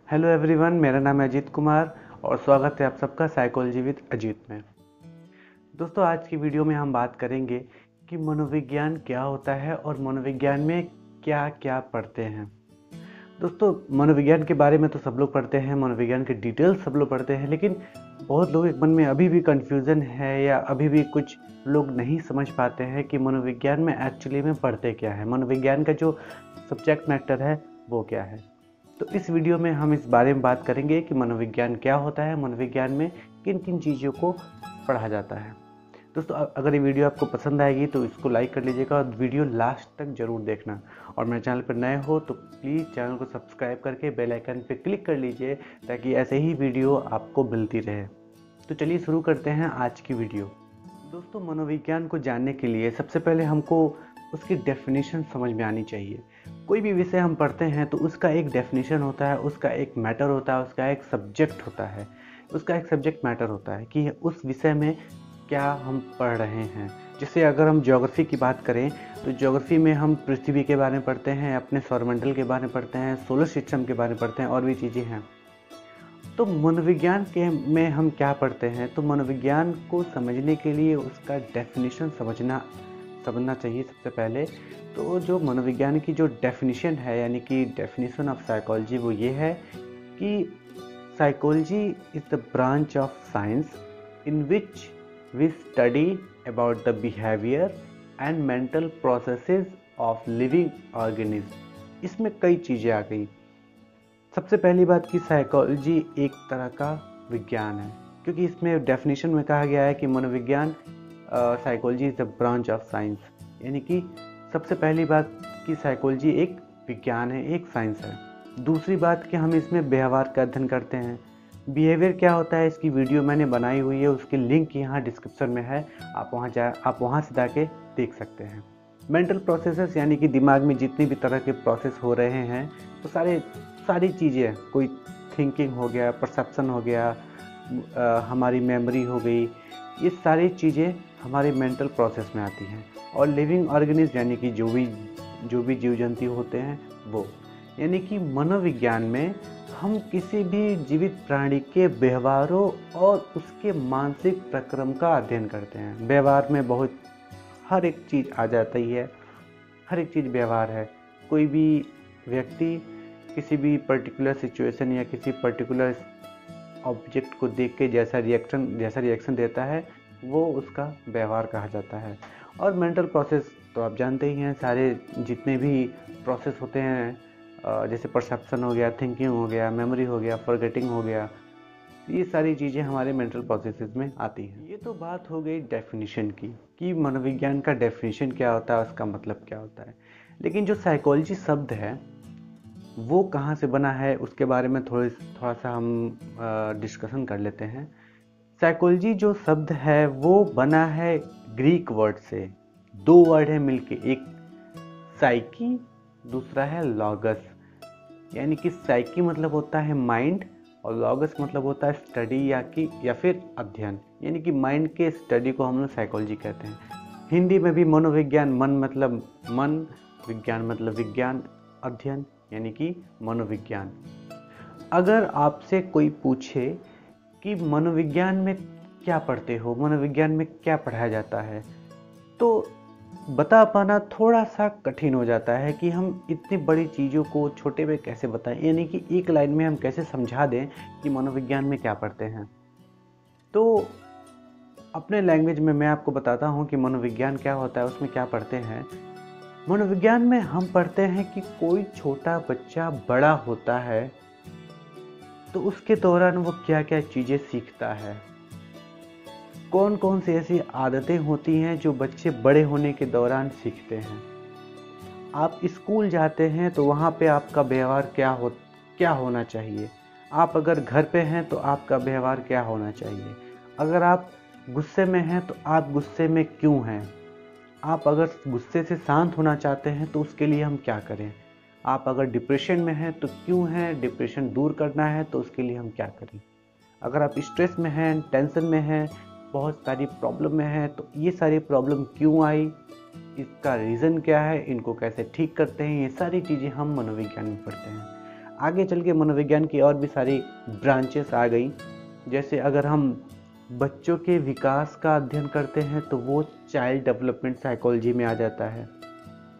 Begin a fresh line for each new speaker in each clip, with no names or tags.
Hello everyone, मेरा नाम है अजीत कुमार और स्वागत है आप सबका साइकोलॉजी विद अजीत में। दोस्तों, आज की वीडियो में हम बात करेंगे कि मनोविज्ञान क्या होता है और मनोविज्ञान में क्या क्या पढ़ते हैं। दोस्तों, मनोविज्ञान के बारे में तो सब लोग पढ़ते हैं, मनोविज्ञान के डिटेल्स सब लोग पढ़ते हैं, लेकिन बहुत लोगों के मन में अभी भी कन्फ्यूज़न है या अभी भी कुछ लोग नहीं समझ पाते हैं कि मनोविज्ञान में एक्चुअली में पढ़ते क्या है, मनोविज्ञान का जो सब्जेक्ट मैटर है वो क्या है। तो इस वीडियो में हम इस बारे में बात करेंगे कि मनोविज्ञान क्या होता है, मनोविज्ञान में किन किन चीज़ों को पढ़ा जाता है। दोस्तों, अगर ये वीडियो आपको पसंद आएगी तो इसको लाइक कर लीजिएगा और वीडियो लास्ट तक ज़रूर देखना। और मेरे चैनल पर नए हो तो प्लीज़ चैनल को सब्सक्राइब करके बेल आइकन पर क्लिक कर लीजिए ताकि ऐसे ही वीडियो आपको मिलती रहे। तो चलिए शुरू करते हैं आज की वीडियो। दोस्तों, मनोविज्ञान को जानने के लिए सबसे पहले हमको उसकी डेफिनेशन समझ में आनी चाहिए। कोई भी विषय हम पढ़ते हैं तो उसका एक डेफिनेशन होता है, उसका एक मैटर होता है, उसका एक सब्जेक्ट होता है, उसका एक सब्जेक्ट मैटर होता है कि उस विषय में क्या हम पढ़ रहे हैं। जैसे अगर हम ज्योग्राफी की बात करें तो ज्योग्राफी में हम पृथ्वी के बारे में पढ़ते हैं, अपने सौरमंडल के बारे में पढ़ते हैं, सोलर सिस्टम के बारे में पढ़ते हैं और भी चीज़ें हैं। तो मनोविज्ञान के में हम क्या पढ़ते हैं, तो मनोविज्ञान को समझने के लिए उसका डेफिनेशन समझना चाहिए सबसे पहले। तो जो मनोविज्ञान की जो डेफिनेशन है, यानी कि डेफिनेशन ऑफ साइकोलॉजी, वो ये है कि psychology is the branch of science in which we study about the behaviour and mental processes of living organism. इसमें कई चीज़ें आ गई। सबसे पहली बात कि साइकोलॉजी एक तरह का विज्ञान है, क्योंकि इसमें डेफिनेशन में कहा गया है कि मनोविज्ञान psychology is the branch of science, यानी कि सबसे पहली बात कि साइकोलॉजी एक विज्ञान है, एक साइंस है। दूसरी बात कि हम इसमें व्यवहार का अध्ययन करते हैं। बिहेवियर क्या होता है, इसकी वीडियो मैंने बनाई हुई है, उसकी लिंक यहाँ डिस्क्रिप्शन में है, आप वहाँ से जाके देख सकते हैं। मेंटल प्रोसेसेस, यानी कि दिमाग में जितनी भी तरह के प्रोसेस हो रहे हैं, तो सारी चीज़ें, कोई थिंकिंग हो गया, परसेप्शन हो गया, हमारी मेमोरी हो गई, ये सारी चीज़ें हमारे मेंटल प्रोसेस में आती हैं। और लिविंग ऑर्गेनिज्म, यानी कि जो भी जीव जंतु होते हैं वो, यानी कि मनोविज्ञान में हम किसी भी जीवित प्राणी के व्यवहारों और उसके मानसिक प्रक्रम का अध्ययन करते हैं। व्यवहार में बहुत हर एक चीज़ आ जाती है, हर एक चीज़ व्यवहार है। कोई भी व्यक्ति किसी भी पर्टिकुलर सिचुएशन या किसी पर्टिकुलर ऑब्जेक्ट को देख के जैसा रिएक्शन देता है, वो उसका व्यवहार कहा जाता है। और मेंटल प्रोसेस तो आप जानते ही हैं, सारे जितने भी प्रोसेस होते हैं, जैसे परसेप्शन हो गया, थिंकिंग हो गया, मेमोरी हो गया, फॉरगेटिंग हो गया, ये सारी चीज़ें हमारे मेंटल प्रोसेसेस में आती हैं। ये तो बात हो गई डेफिनेशन की कि मनोविज्ञान का डेफिनेशन क्या होता है, उसका मतलब क्या होता है। लेकिन जो साइकोलॉजी शब्द है वो कहाँ से बना है, उसके बारे में थोड़ा सा हम डिस्कशन कर लेते हैं। साइकोलॉजी जो शब्द है वो बना है ग्रीक वर्ड से। दो वर्ड है मिलके, एक साइकी, दूसरा है लॉगस। यानी कि साइकी मतलब होता है माइंड और लॉगस मतलब होता है स्टडी या फिर अध्ययन, यानी कि माइंड के स्टडी को हम लोग साइकोलॉजी कहते हैं। हिंदी में भी मनोविज्ञान, मन मतलब मन, विज्ञान मतलब विज्ञान, अध्ययन यानी कि मनोविज्ञान। अगर आपसे कोई पूछे कि मनोविज्ञान में क्या पढ़ते हो, मनोविज्ञान में क्या पढ़ाया जाता है, तो बता पाना थोड़ा सा कठिन हो जाता है कि हम इतनी बड़ी चीज़ों को छोटे में कैसे बताएं, यानी कि एक लाइन में हम कैसे समझा दें कि मनोविज्ञान में क्या पढ़ते हैं। तो अपने लैंग्वेज में मैं आपको बताता हूँ कि मनोविज्ञान क्या होता है, उसमें क्या पढ़ते हैं। मनोविज्ञान में हम पढ़ते हैं कि कोई छोटा बच्चा बड़ा होता है तो उसके दौरान वो क्या क्या चीज़ें सीखता है, कौन कौन सी ऐसी आदतें होती हैं जो बच्चे बड़े होने के दौरान सीखते हैं। आप स्कूल जाते हैं तो वहाँ पे आपका व्यवहार क्या होना चाहिए। आप अगर घर पे हैं तो आपका व्यवहार क्या होना चाहिए। अगर आप गुस्से में हैं तो आप गुस्से में क्यों हैं। आप अगर गुस्से से शांत होना चाहते हैं तो उसके लिए हम क्या करें। आप अगर डिप्रेशन में हैं तो क्यों हैं, डिप्रेशन दूर करना है तो उसके लिए हम क्या करें। अगर आप स्ट्रेस में हैं, टेंशन में हैं, बहुत सारी प्रॉब्लम में हैं, तो ये सारी प्रॉब्लम क्यों आई, इसका रीज़न क्या है, इनको कैसे ठीक करते हैं, ये सारी चीज़ें हम मनोविज्ञान में पढ़ते हैं। आगे चल के मनोविज्ञान की और भी सारी ब्रांचेस आ गई। जैसे अगर हम बच्चों के विकास का अध्ययन करते हैं तो वो चाइल्ड डेवलपमेंट साइकोलॉजी में आ जाता है।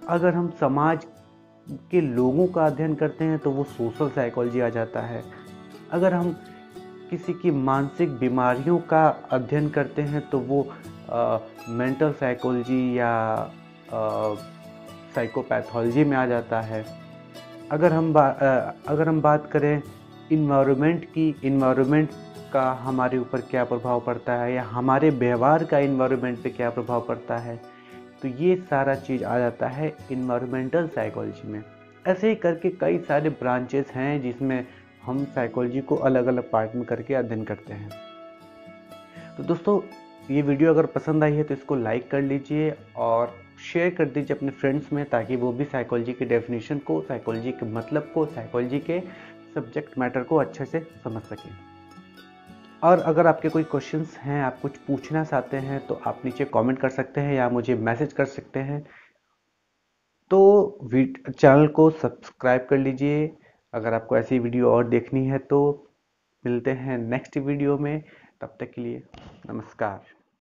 अगर हम समाज के लोगों का अध्ययन करते हैं तो वो सोशल साइकोलॉजी आ जाता है। अगर हम किसी की मानसिक बीमारियों का अध्ययन करते हैं तो वो मेंटल साइकोलॉजी या साइकोपैथोलॉजी में आ जाता है। अगर हम बात करें इन्वायरमेंट की, इन्वायरमेंट का हमारे ऊपर क्या प्रभाव पड़ता है या हमारे व्यवहार का इन्वायरमेंट पे क्या प्रभाव पड़ता है, तो ये सारा चीज़ आ जाता है इन्वायरमेंटल साइकोलॉजी में। ऐसे ही करके कई सारे ब्रांचेस हैं जिसमें हम साइकोलॉजी को अलग अलग पार्ट में करके अध्ययन करते हैं। तो दोस्तों, ये वीडियो अगर पसंद आई है तो इसको लाइक कर लीजिए और शेयर कर दीजिए अपने फ्रेंड्स में, ताकि वो भी साइकोलॉजी के डेफिनेशन को, साइकोलॉजी के मतलब को, साइकोलॉजी के सब्जेक्ट मैटर को अच्छे से समझ सकें। और अगर आपके कोई क्वेश्चंस हैं, आप कुछ पूछना चाहते हैं, तो आप नीचे कमेंट कर सकते हैं या मुझे मैसेज कर सकते हैं। तो चैनल को सब्सक्राइब कर लीजिए अगर आपको ऐसी वीडियो और देखनी है। तो मिलते हैं नेक्स्ट वीडियो में, तब तक के लिए नमस्कार।